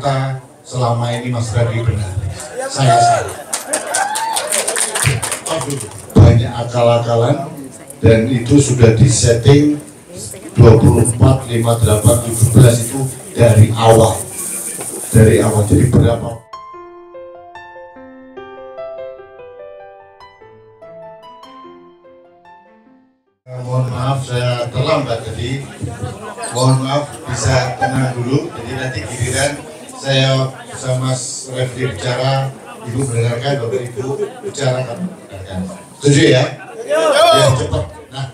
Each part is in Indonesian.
ternyata selama ini Mas Refli benar, saya salah. Banyak akal-akalan dan itu sudah disetting 24, 58, 17 itu dari awal. Jadi berapa? Mohon maaf saya terlambat, jadi mohon maaf bisa tenang dulu. Jadi nanti giliran saya bersama Mas Refli bicara, Ibu mendengarkan, Bapak Ibu bicara kan. Setuju ya? Ya cepat. Nah,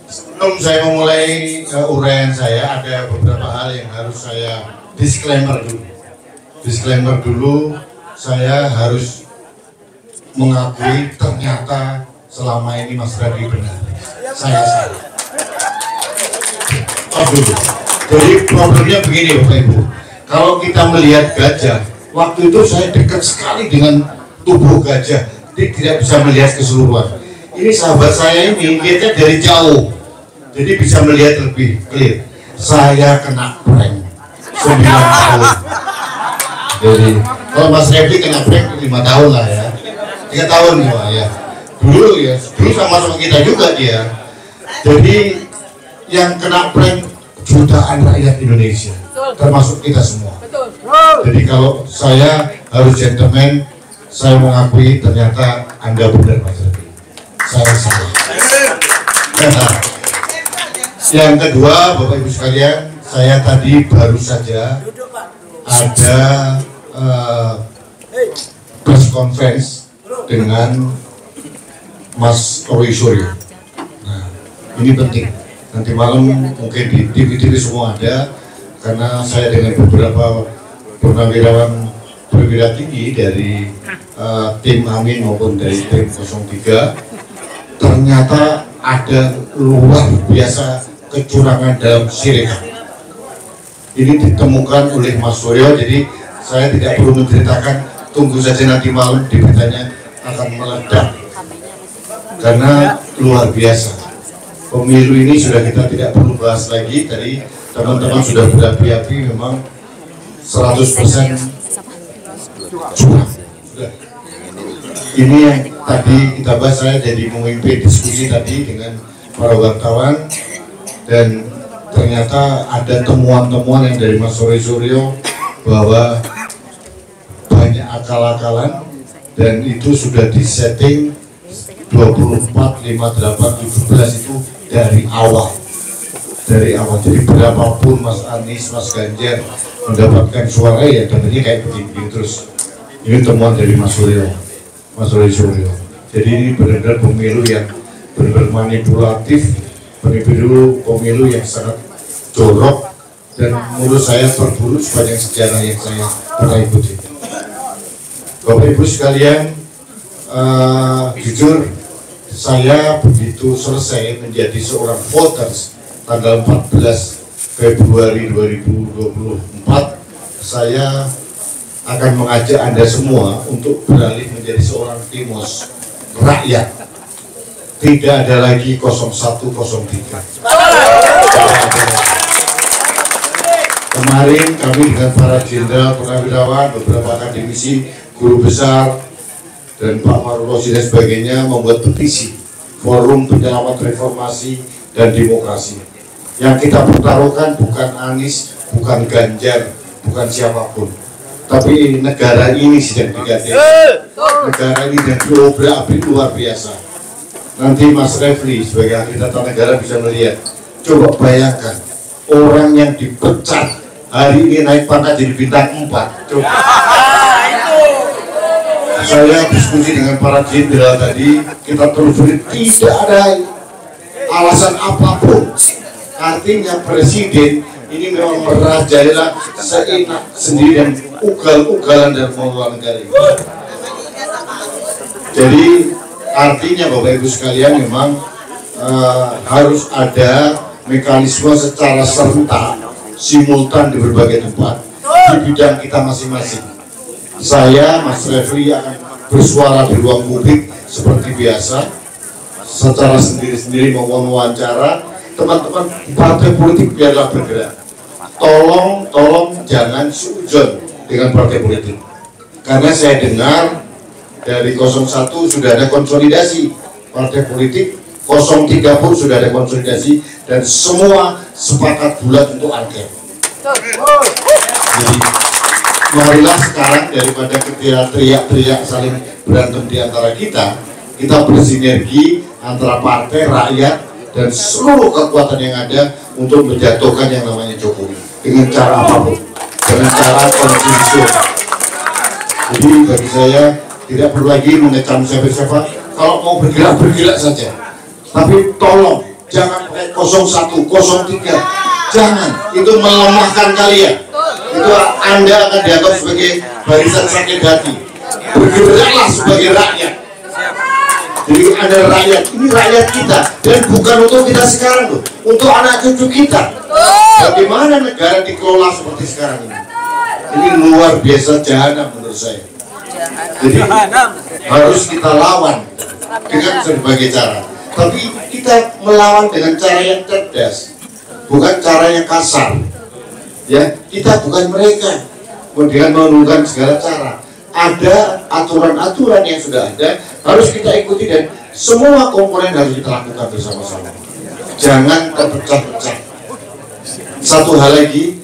sebelum saya memulai uraian saya, ada beberapa hal yang harus saya disclaimer dulu. Disclaimer dulu, saya harus mengakui ternyata selama ini Mas Refli benar, saya salah. Jadi problemnya begini Bapak Ibu, kalau kita melihat gajah, waktu itu saya dekat sekali dengan tubuh gajah, dia tidak bisa melihat keseluruhan. Ini sahabat saya ini lihatnya dari jauh, jadi bisa melihat lebih clear. Saya kena prank 9 tahun. Jadi kalau Mas Refli kena prank 5 tahun lah ya, 3 tahun ya. Dulu sama kita juga dia. Jadi yang kena prank jutaan rakyat Indonesia, termasuk kita semua. Jadi kalau saya harus gentleman, saya mengakui ternyata Anda benar Mas Refli, saya salah. Yang kedua, Bapak Ibu sekalian, saya tadi baru saja ada press conference dengan Mas Roy Suryo. Nah, ini penting. Nanti malam mungkin di TV-TV semua ada, karena saya dengan beberapa perwira tinggi dari tim Amin maupun dari tim 03, ternyata ada luar biasa kecurangan dalam Sirekap. Ini ditemukan oleh Mas Suryo, jadi saya tidak perlu menceritakan, tunggu saja nanti malam di beritanya akan meledak. Karena luar biasa. Pemilu ini sudah kita tidak perlu bahas lagi, tadi teman-teman sudah berapi-api, memang 100% curang. Ini yang tadi kita bahas, saya jadi memimpin diskusi tadi dengan para wartawan, dan ternyata ada temuan-temuan yang dari Mas Roy Suryo bahwa banyak akal-akalan dan itu sudah disetting 24, 58, 17 itu dari awal. Jadi berapapun Mas Anies, Mas Ganjar mendapatkan suara, ya tentunya kayak begini terus. Ini temuan dari Mas Roy Suryo. Jadi ini benar-benar pemilu yang benar-benar manipulatif, pemilu yang sangat jorok, dan menurut saya terburuk sepanjang sejarah yang saya pernah ikuti. Bapak Ibu sekalian, jujur saya begitu selesai menjadi seorang voters tanggal 14 Februari 2024, saya akan mengajak Anda semua untuk beralih menjadi seorang timos rakyat. Tidak ada lagi 0103. Kemarin kami dengan para jenderal, purnawirawan, beberapa akademisi, guru besar, dan Pak Marullosi dan sebagainya membuat petisi Forum Penyelamat Reformasi dan Demokrasi. Yang kita pertaruhkan bukan Anies, bukan Ganjar, bukan siapapun, tapi negara ini sedang digadang. Negara ini dan diobrak-abrik luar biasa. Nanti Mas Refli sebagai ahli tata negara bisa melihat. Coba bayangkan orang yang dipecat hari ini naik pangkat jadi bintang 4. Coba. Saya diskusi dengan para jenderal tadi, kita telusuri tidak ada alasan apapun. Artinya presiden ini memang merajalela seenak sendiri dan ugal-ugalan dalam mengelola negara ini. Jadi artinya Bapak Ibu sekalian, memang harus ada mekanisme secara serentak, simultan di berbagai tempat di bidang kita masing-masing. Saya, Mas Refli, akan bersuara di ruang publik seperti biasa, secara sendiri-sendiri, mau wawancara teman-teman partai politik biarlah bergerak. tolong jangan suudzon dengan partai politik. Karena saya dengar dari 01 sudah ada konsolidasi partai politik, 03 pun sudah ada konsolidasi, dan semua sepakat bulat untuk angket. Jadi marilah sekarang daripada kita teriak-teriak saling berantem di antara kita bersinergi antara partai, rakyat, dan seluruh kekuatan yang ada untuk menjatuhkan yang namanya Jokowi dengan cara apapun, dengan cara konstitusional. Jadi bagi saya tidak perlu lagi mengecam siapa-siapa. Kalau mau bergerak saja. Tapi tolong jangan pakai 01, 03. Jangan, itu melemahkan kalian. Itu Anda akan dianggap sebagai barisan sakit hati. Bergeraklah sebagai rakyat. Jadi ada rakyat, ini rakyat kita, dan bukan untuk kita sekarang loh, untuk anak cucu kita. Bagaimana negara dikelola seperti sekarang ini? Ini luar biasa jahanam menurut saya. Jadi harus kita lawan dengan berbagai cara. Tapi kita melawan dengan cara yang cerdas, bukan cara yang kasar. Ya, kita bukan mereka. Kemudian menunggang segala cara. Ada aturan-aturan yang sudah ada, harus kita ikuti, dan semua komponen harus kita lakukan bersama-sama. Jangan terpecah-pecah. Satu hal lagi,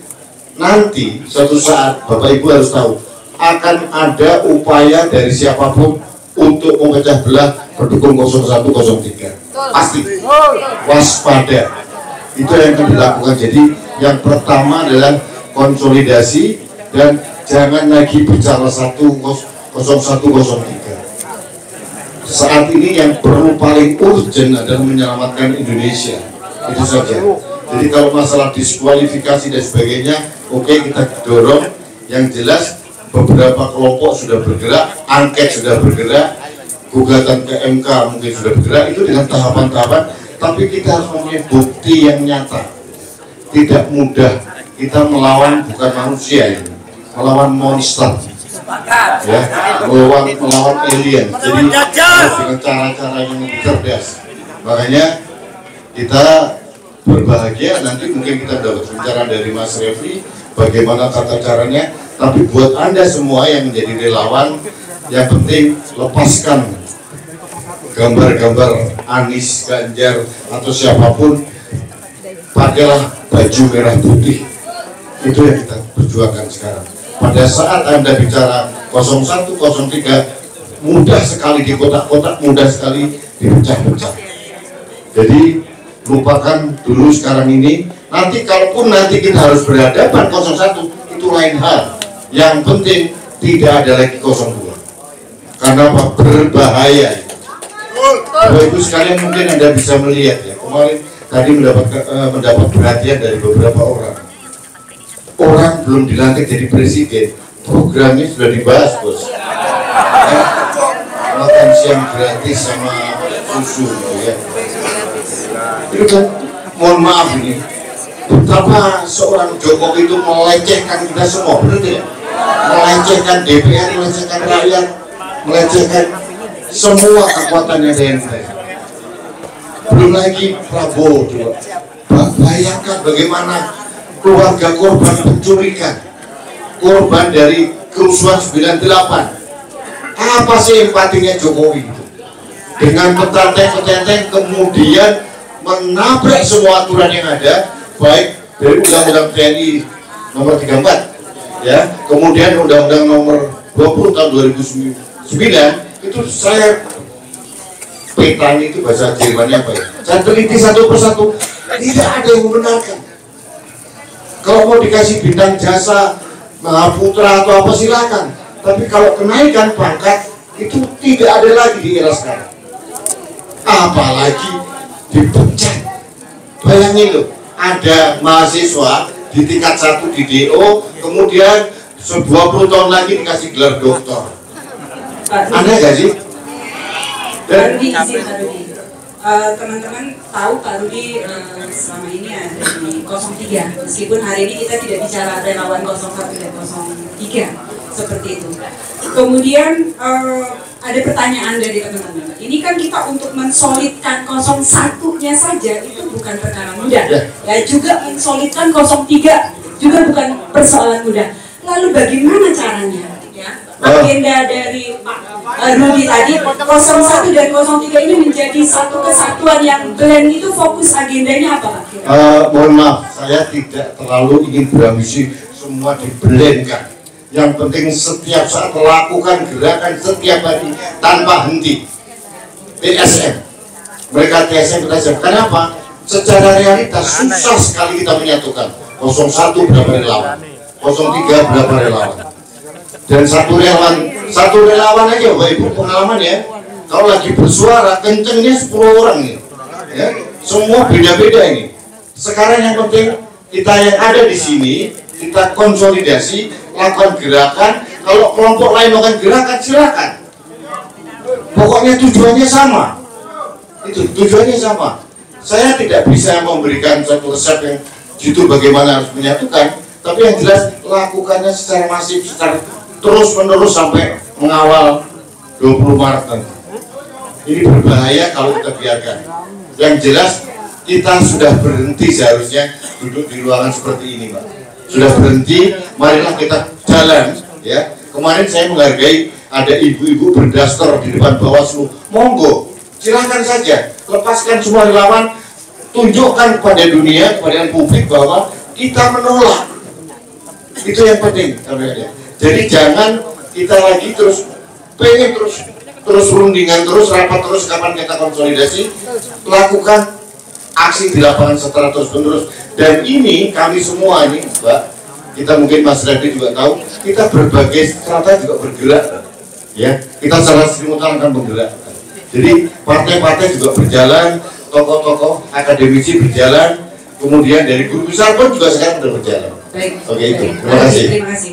nanti suatu saat Bapak Ibu harus tahu akan ada upaya dari siapapun untuk memecah belah pendukung 01, 03. Pasti waspada. Itu yang akan dilakukan. Jadi yang pertama adalah konsolidasi, dan jangan lagi bicara 01, 03. Saat ini yang perlu paling urgent adalah menyelamatkan Indonesia. Itu saja. Jadi kalau masalah diskualifikasi dan sebagainya, oke, kita dorong. Yang jelas beberapa kelompok sudah bergerak, angket sudah bergerak, gugatan ke MK mungkin sudah bergerak, itu dengan tahapan-tahapan. Tapi kita harus mempunyai bukti yang nyata. Tidak mudah kita melawan bukan manusia ini, melawan monster. Ya, melawan alien. Jadi harus dengan cara-cara yang lebih cerdas. Makanya kita berbahagia nanti mungkin kita dapat bicara dari Mas Refli bagaimana tata caranya. Tapi buat Anda semua yang menjadi relawan, yang penting lepaskan gambar-gambar Anies, Ganjar, atau siapapun, pakailah baju merah putih. Itu yang kita perjuangkan sekarang. Pada saat Anda bicara 01, 03, mudah sekali di kotak-kotak, mudah sekali dipecah-pecah. Jadi lupakan dulu sekarang ini. Nanti kalaupun nanti kita harus berhadapan 01, itu lain hal. Yang penting tidak ada lagi 02. Karena apa? Berbahaya. Bapak Ibu sekalian, mungkin Anda bisa melihat ya, kemarin tadi mendapat perhatian dari beberapa orang. Orang belum dilantik jadi presiden, programnya sudah dibahas, bos. Ya, makan siang gratis sama susu, ya. Itu kan, mohon maaf ini, betapa seorang Jokowi itu melecehkan kita semua, benar tidak? Melecehkan DPR, melecehkan rakyat, melecehkan semua kekuatan yang ada yang lain. Belum lagi Prabowo juga. Bayangkan bagaimana keluarga korban penculikan, korban dari kerusuhan 98. Apa sih empatinya Jokowi itu? Dengan petenteng-petenteng kemudian menabrak semua aturan yang ada, baik dari Undang-Undang TNI nomor 34, ya, kemudian Undang-Undang nomor 20 tahun 2009. Itu saya petanya itu bahasa Jermannya apa ya? Saya teliti satu persatu, tidak ada yang membenarkan. Kalau mau dikasih bintang jasa, Mahaputra atau apa silakan. Tapi kalau kenaikan pangkat itu tidak ada lagi di era sekarang. Apalagi dipecat. Bayangin loh, ada mahasiswa di tingkat 1 di DO, kemudian 20 tahun lagi dikasih gelar doktor. Aneh gak sih? Dan teman-teman tahu Pak Rudi selama ini ada di 03, meskipun hari ini kita tidak bicara relawan 01 dan 03 seperti itu. Kemudian ada pertanyaan dari teman-teman. Ini kan kita untuk mensolidkan 01-nya saja itu bukan perkara mudah. Ya juga mensolidkan 03. juga bukan persoalan mudah. Lalu bagaimana caranya? Ya, agenda dari Pak Rudi tadi 01 dan 03 ini menjadi satu kesatuan yang blend itu fokus agendanya apa Pak? Mohon maaf, saya tidak terlalu ingin berambisi semua diblendkan. Yang penting setiap saat melakukan gerakan setiap hari tanpa henti. TSM, mereka TSM kita siap. Kenapa? Secara realitas susah sekali kita menyatukan. 01 berapa relawan, 03 berapa relawan. Dan satu relawan aja Bapak Ibu pengalaman ya, kalau lagi bersuara kencengnya 10 orang nih ya, semua beda-beda ini. Sekarang yang penting kita yang ada di sini kita konsolidasi, lakukan gerakan. Kalau kelompok lain melakukan gerakan silakan, pokoknya tujuannya sama, itu tujuannya sama. Saya tidak bisa memberikan satu resep yang gitu bagaimana harus menyatukan, tapi yang jelas lakukannya secara masif, secara terus menerus sampai mengawal 20 Maret nanti. Ini berbahaya kalau kita biarkan. Yang jelas kita sudah berhenti seharusnya duduk di ruangan seperti ini Pak. Sudah berhenti, marilah kita jalan ya. Kemarin saya menghargai ada ibu-ibu berdaster di depan Bawaslu. Monggo, silakan saja, lepaskan semua relawan, tunjukkan kepada dunia, kepada publik bahwa kita menolak. Itu yang penting. Jadi jangan kita lagi terus pengen terus rundingan terus rapat terus, kapan kita konsolidasi, lakukan aksi di lapangan secara terus menerus. Dan ini kami semua ini Mbak, kita mungkin Mas Radhi juga tahu, kita berbagai strata juga bergerak ya, kita secara simultan akan bergerak. Jadi partai-partai juga berjalan, tokoh-tokoh akademisi berjalan, kemudian dari guru besar pun juga sekarang sudah berjalan. Baik. Oke, itu. Terima kasih. Terima kasih.